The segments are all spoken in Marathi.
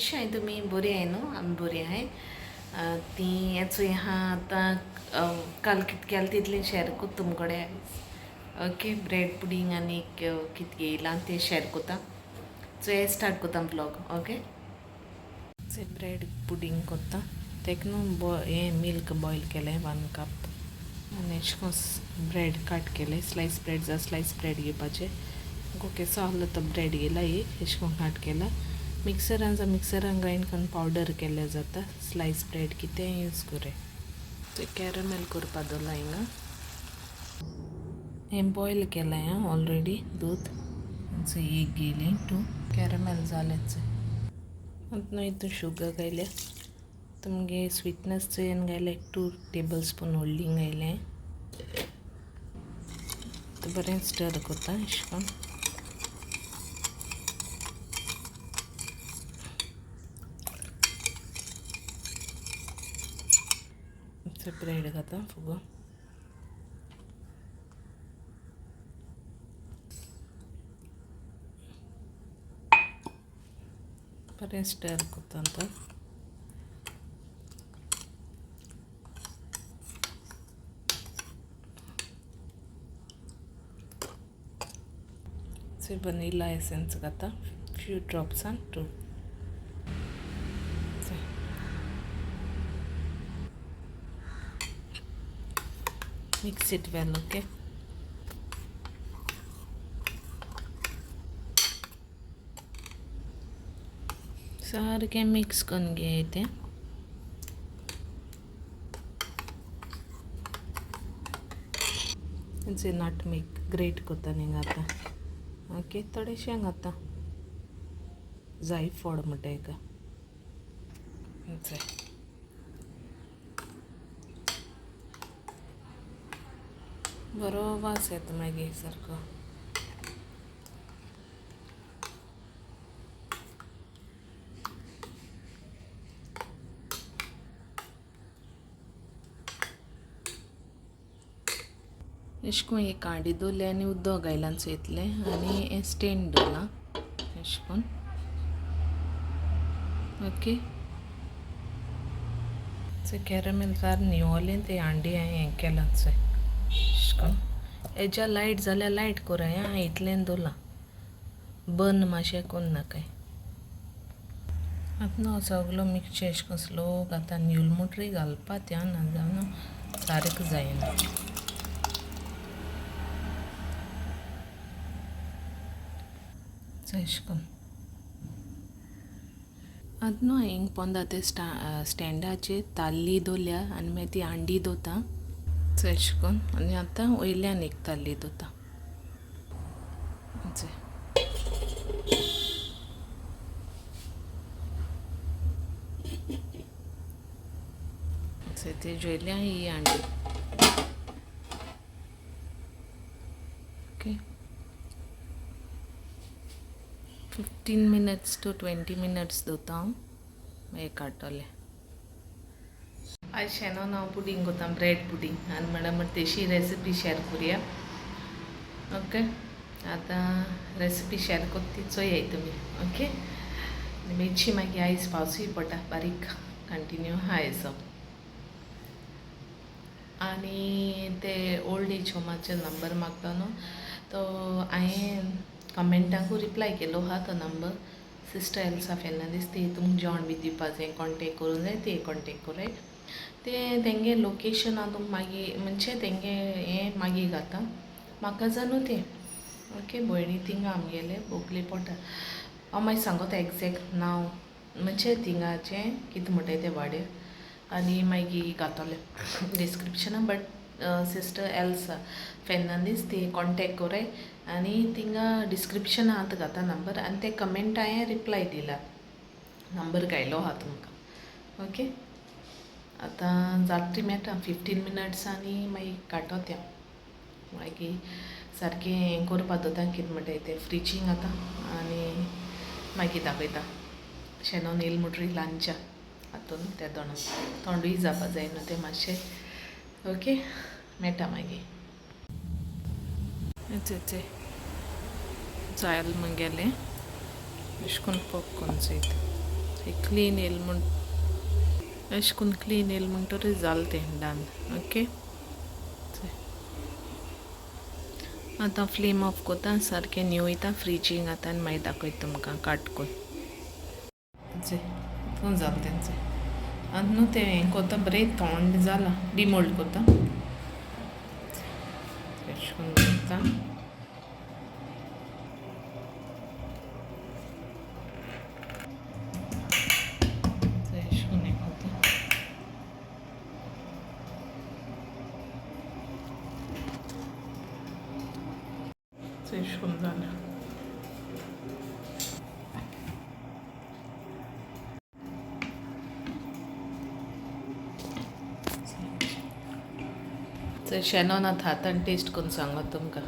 कशी आहे तुम्ही? बरी आहे न्हू? आमी बरी आहे. ती हेचो हा आतां काल कित केलें तितलें शेअर कोत्ता तुम कडेन. ओके, ब्रेड पुडिंग आनी कित येयलां तें शेअर कोत्ता. सो हे स्टार्ट कोत्ता vlog. Okay, so bread pudding कोत्ता. तेका न्हू हें मिल्क बॉयल केलें 1 कप आनी अशें करून ब्रेड कट केलें. स्लायस ब्रेड जाल्यार स्लायस ब्रेड घेवपाचें. केसो आहलो तो ब्रेड घेयला एक अशें करून कट केला. मिक्सरान ग्राइंड करून पावडर केल्यार जाता. स्लायस ब्रेड कितें यूज करूं. ते कॅरमेल करपा दवरला हिंगा. हें बॉयल केलां हां ऑलरेडी दूद. सो एक घेयलें 2 कॅरमेल जालेंच. आतां हितून शुगर घायल्या. तुमगे स्वीटनेस चोयन घायलें 2 टेबल स्पून व्हडलीं घायलें. बरें स्टर कोत्ता अशें करून. ब्रेड घाता फुगो. बरें स्टर कोत्ता आतां. वनीला एसेंस घाता फ्यू ड्रॉप्स आन 2. Mix it well, okay? सारकें मिक्स करून घे तें. जे नटमेग ग्रेट कोत्ता न्ही घाता. ओके, थोडेशें घाता. जाय फोड म्हणटा हेका. बरो वास येता मागीर सारको. अशें करून एक कांडी दवरलें आनी उदक घायलां चोयतलें आनी हें स्टेंड दवरलां अशें करून. ओके, सो कॅरमेल सार निवोलें तें हांडी हांवें हें केलां चोय अशें करून. हेज्या लायट जाल्यार लायट कोराय हां. इतलें दवरलां. बर्न मातशें कोन्न नाकाय. आतां न्हू सगलो मिक्सचर अशें करून स्लो घाता. न्यूल मुटरी घालपा त्या ना जावन सारकें जायना. अशें करून आतां न्हू हिंग पोंदा ते स्टँडाचेर ताल्ली दवरल्या आनी मागीर ती हांडी दवरता. अशें करून आनी आतां वयल्यान एक ताल्ली दवरता. तेजे वयल्यान ही हांडी. ओके, 15 minutes to 20 minutes दवरता हांव. मागीर काडटलें. आयज शॅनन हांव पुडिंग कोत्ता, ब्रेड पुडिंग. आनी म्हणल्यार तेशी रेसिपी शेअर करुया. ओके, आतां रेसिपी शेअर कोत्ता ती चोयाय तुमी. ओके, मेटची मागीर आयज पावसूय पडटा बारीक कंटिन्यू आयजो. आनी ते ओल्ड एज होमाचे नंबर मागता न्हू तो हांवें कमेंटाकू रिप्लाय केलो आहा तो नंबर. सिस्टर एल्सा फेर्नांडीस ते तुमकां जेवण बी दिवपा जाय कॉन्टेक्ट करूं जाय ते कॉन्टेक्ट कराय. ते तेंगे लोकेशन हांव तुमकां मागीर म्हणजे तेंगे हें मागीर घाता. म्हाका जाणू तें. ओके, भयणी थिंगा आमगेले बोगले पोटा. हांव मागीर सांगोता एग्जॅक्ट नांव म्हणजे थिंगाचें कितें म्हणटाय तें वाड्यार. आनी मागीर घातोलें डिस्क्रिप्शनान. बट सिस्टर एल्सा फेर्नांडीस ती कॉन्टेक्ट कराय आनी थिंगा डिस्क्रिप्शना आतां घाता नंबर आनी ते कमेंट हांवें रिप्लाय दिला. नंबर घायलो आहा तुमकां. ओके, आतां जातरी मेळटा 15 minutes आनी मागीर काडटोत हांव. मागीर सारकें हें करपा दवरता कितें म्हणटाय तें फ्रिजींग घाता आनी मागीर दाखयता. शेणोन येयल म्हणटरी लांचा हातून त्या थोंडूय जावपा जाय न्हू तें मातशें. ओके, मेळटा मागीर. जायल म्हगेलें अशें करून पॉपकॉर्न चोयता. क्लीन येईल म्हण अशें करून क्लीन येईल म्हणटरीच जालें तें डन. ओके आतां फ्लेम ऑफ कोता सारकें न्यूयता फ्रिजींग घाता आनी मागीर दाखयता तुमकां काट करून इतून जालें तेंचें आनी न्हू तें हें कोता बरें थोंड जालां डिमोल्ड कोता अशें करून करता. अशें करून हें कोता अशें करून जालें. शॅनॉन आतां हातान टेस्ट करून सांगत तुमकां.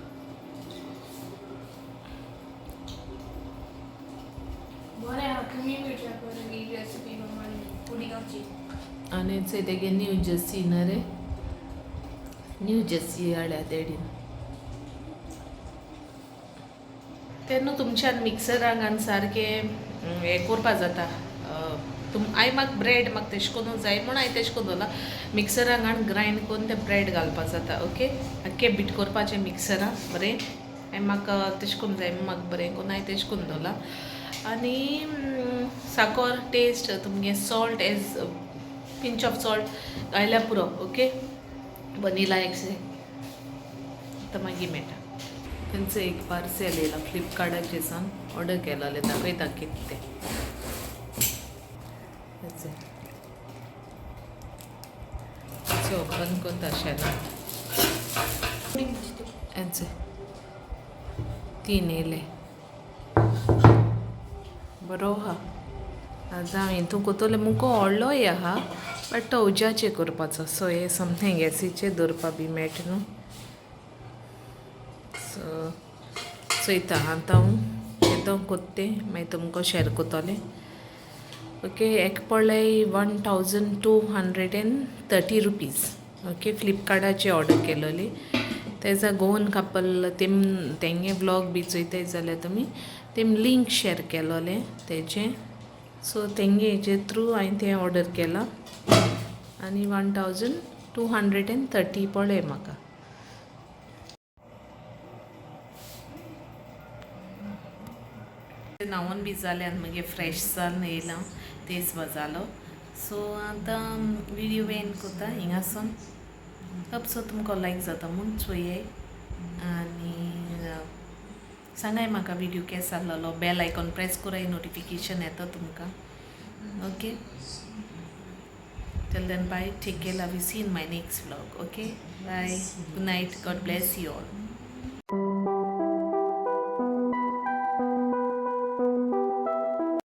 आनी तेगे न्यू जर्सी ना रे न्यू जर्सी हाड्या तेडीन तेन्ना तुमच्यान मिक्सरान घालून सारकें हें करपा जाता. हांवें म्हाका ब्रेड म्हाका तेशें करून जाय म्हूण हांवें तेशें करून दवरला. मिक्सरान घालून ग्रायंड करून तें ब्रेड घालपा जाता. ओके आख्खें बीट करपाचें मिक्सरान बरें हांवें म्हाका तेशें करून जाय म्हूण म्हाका बरें करून हांवें तेशें करून दवरला. आनी साकर टेस्ट तुमगे salt as pinch of salt घायल्यार पुरो. ओके वनिला एक्सेंट आतां मागीर मेळटा. तेंचो एक पार्सेल येयला फ्लिपकार्टाचेर सावन ऑर्डर केलोलें दाखयता कितें तें. ओपन करता शॅनॉन हेंचे 3 येयले बरो आहा. आतां हांव हितून कोतोलें मुको व्हडलोय आहा बट तो उज्याचेर करपाचो सो हे समथींग गॅसीचेर दवरपा बी मेळटा न्हू. सो चोयता आतां हांव येदो कोत्तें मागीर तुमकां शॅर कोतोलें. ओके एक पडलें 1230 रुपीज. ओके फ्लिपकार्टाचेर ऑर्डर केलोली. तेजा गोवन कपल तेंगे व्लॉग बी चोयताय जाल्यार तुमी तेम लिंक शॅर केलोलें तेजें. सो तेंगे हेजे थ्रू हांवें तें ऑर्डर केलां आनी 1230 पडलें म्हाका. न्हांवून बी जालें आनी मागीर फ्रेश जावन येयलां तेच जालो. सो आतां विडियो एंड कोता हिंगासून. होप सो तुमकां लायक जाता म्हूण चोये आनी सांगाय म्हाका विडियो केसो आहलोलो. बेल आयकॉन प्रेस कोराय नोटिफिकेशन येता तुमकां. Okay till then bye take care love you see in my next vlog. Okay bye good night God bless you all.